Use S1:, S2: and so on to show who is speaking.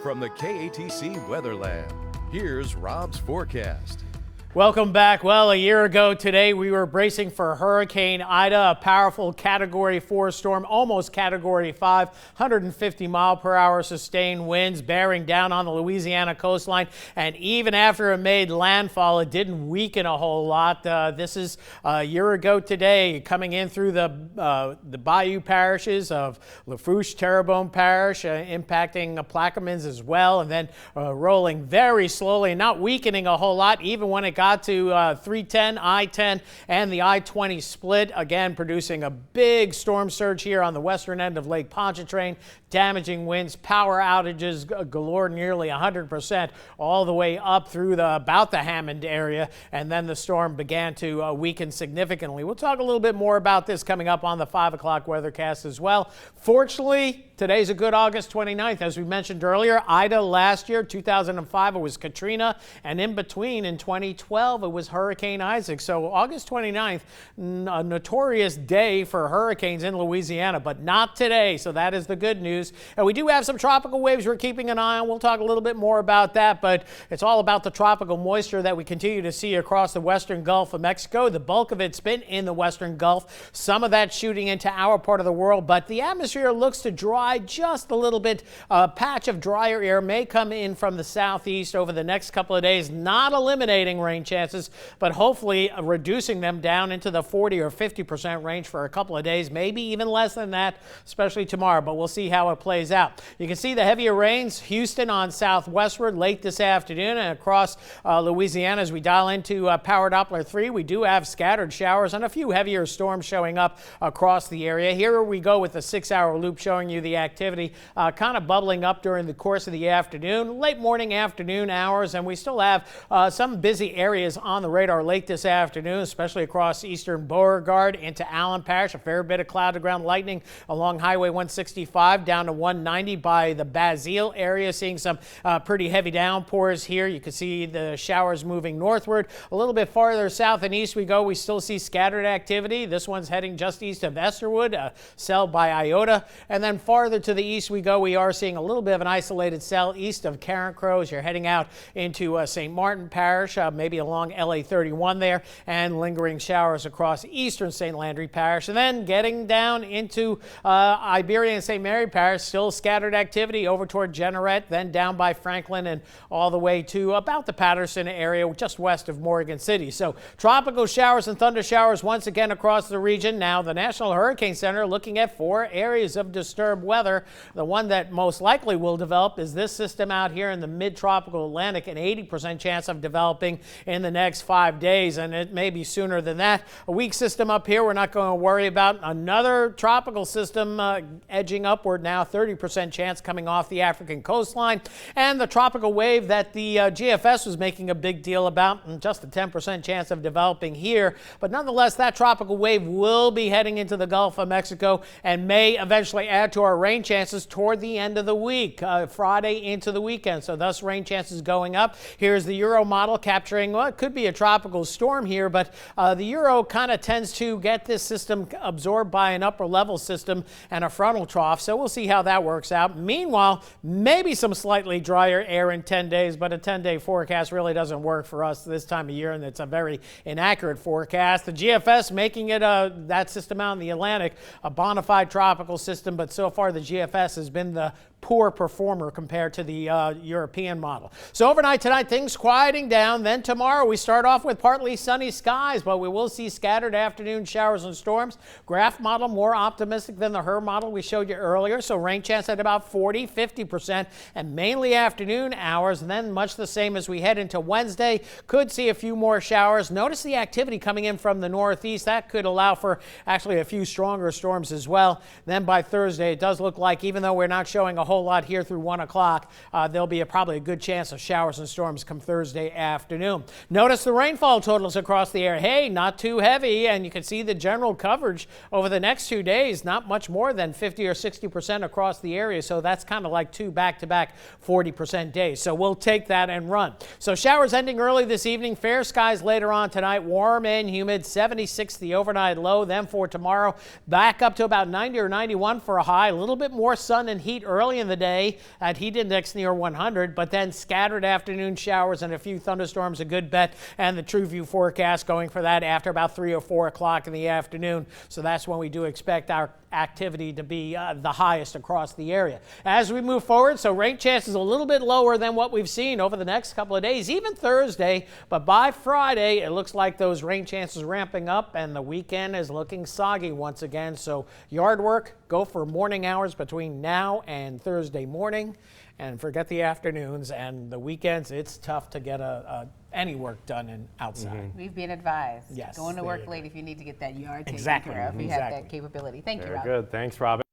S1: From the KATC Weather Lab, here's Rob's forecast.
S2: Welcome back. Well, a year ago today, we were bracing for Hurricane Ida, a powerful Category 4 storm, almost Category 5, 150 mile per hour sustained winds bearing down on the Louisiana coastline. And even after it made landfall, it didn't weaken a whole lot. This is a year ago today, coming in through the bayou parishes of Lafourche, Terrebonne Parish, impacting Plaquemines as well, and then rolling very slowly, not weakening a whole lot, even when it got to 310, I-10, and the I-20 split, again producing a big storm surge here on the western end of Lake Pontchartrain, damaging winds, power outages galore, nearly 100%, all the way up through about the Hammond area, and then the storm began to weaken significantly. We'll talk a little bit more about this coming up on the 5 o'clock weathercast as well. Fortunately, today's a good August 29th. As we mentioned earlier, Ida last year, 2005, it was Katrina, and in between in 2012, it was Hurricane Isaac. So August 29th, a notorious day for hurricanes in Louisiana, but not today. So that is the good news. And we do have some tropical waves we're keeping an eye on. We'll talk a little bit more about that, but it's all about the tropical moisture that we continue to see across the western Gulf of Mexico. The bulk of it's been in the western Gulf. Some of that shooting into our part of the world, but the atmosphere looks to dry just a little bit. A patch of drier air may come in from the southeast over the next couple of days, not eliminating rain chances, but hopefully reducing them down into the 40 or 50% range for a couple of days, maybe even less than that, especially tomorrow, but we'll see how it plays out. You can see the heavier rains, Houston on southwestward late this afternoon and across Louisiana as we dial into Power Doppler 3. We do have scattered showers and a few heavier storms showing up across the area. Here we go with a 6-hour loop showing you the activity kind of bubbling up during the course of the afternoon, late morning, afternoon hours, and we still have some busy areas on the radar late this afternoon, especially across eastern Beauregard into Allen Parish. A fair bit of cloud-to-ground lightning along Highway 165 down to 190 by the Basile area, seeing some pretty heavy downpours here. You can see the showers moving northward. A little bit farther south and east we go, we still see scattered activity. This one's heading just east of Esterwood, cell by Iota. And then farther to the east we go, we are seeing a little bit of an isolated cell east of Carencro as you're heading out into St. Martin Parish, maybe along LA 31 there, and lingering showers across eastern St. Landry Parish. And then getting down into Iberia and St. Mary Parish, still scattered activity over toward Jeanerette, then down by Franklin and all the way to about the Patterson area just west of Morgan City. So tropical showers and thunder showers once again across the region. Now the National Hurricane Center looking at 4 areas of disturbed weather. The one that most likely will develop is this system out here in the mid-tropical Atlantic, an 80% chance of developing in the next 5 days, and it may be sooner than that. A weak system up here we're not going to worry about. Another tropical system edging upward now, 30% chance coming off the African coastline, and the tropical wave that the GFS was making a big deal about, and just a 10% chance of developing here. But nonetheless, that tropical wave will be heading into the Gulf of Mexico and may eventually add to our rain chances toward the end of the week, Friday into the weekend. So thus rain chances going up. Here's the Euro model capturing what could be a tropical storm here, but the Euro kind of tends to get this system absorbed by an upper level system and a frontal trough. So we'll see how that works out. Meanwhile, maybe some slightly drier air in 10 days, but a 10-day forecast really doesn't work for us this time of year, and it's a very inaccurate forecast. The GFS making it that system out in the Atlantic a bona fide tropical system, but so far the GFS has been the poor performer compared to the European model. So overnight tonight, things quieting down. Then tomorrow we start off with partly sunny skies, but we will see scattered afternoon showers and storms. Graph model more optimistic than the HER model we showed you earlier. So rain chance at about 40, 50%, and mainly afternoon hours. And then much the same as we head into Wednesday. Could see a few more showers. Notice the activity coming in from the northeast. That could allow for actually a few stronger storms as well. Then by Thursday, it does look like, even though we're not showing a whole lot here through 1 o'clock, there'll be probably a good chance of showers and storms come Thursday afternoon. Notice the rainfall totals across the area. Hey, not too heavy, and you can see the general coverage over the next 2 days, not much more than 50 or 60% across the area. So that's kind of like 2 back-to-back 40% days. So we'll take that and run. So showers ending early this evening, fair skies later on tonight, warm and humid, 76 the overnight low. Then for tomorrow, back up to about 90 or 91 for a high. A little bit more sun and heat early in in the day at heat index near 100, but then scattered afternoon showers and a few thunderstorms, a good bet, and the True View forecast going for that after about 3 or 4 o'clock in the afternoon. So that's when we do expect our activity to be the highest across the area. As we move forward, so rain chances a little bit lower than what we've seen over the next couple of days, even Thursday, but by Friday it looks like those rain chances ramping up and the weekend is looking soggy once again. So yard work, go for morning hours between now and Thursday morning and forget the afternoons, and the weekends it's tough to get any work done outside.
S3: We've been advised.
S2: Yes.
S3: Going to work late if you need to get that yard taken
S2: Exactly.
S3: care of. You have that capability. Thank you,
S4: Very
S3: Rob.
S4: good. Thanks, Robin.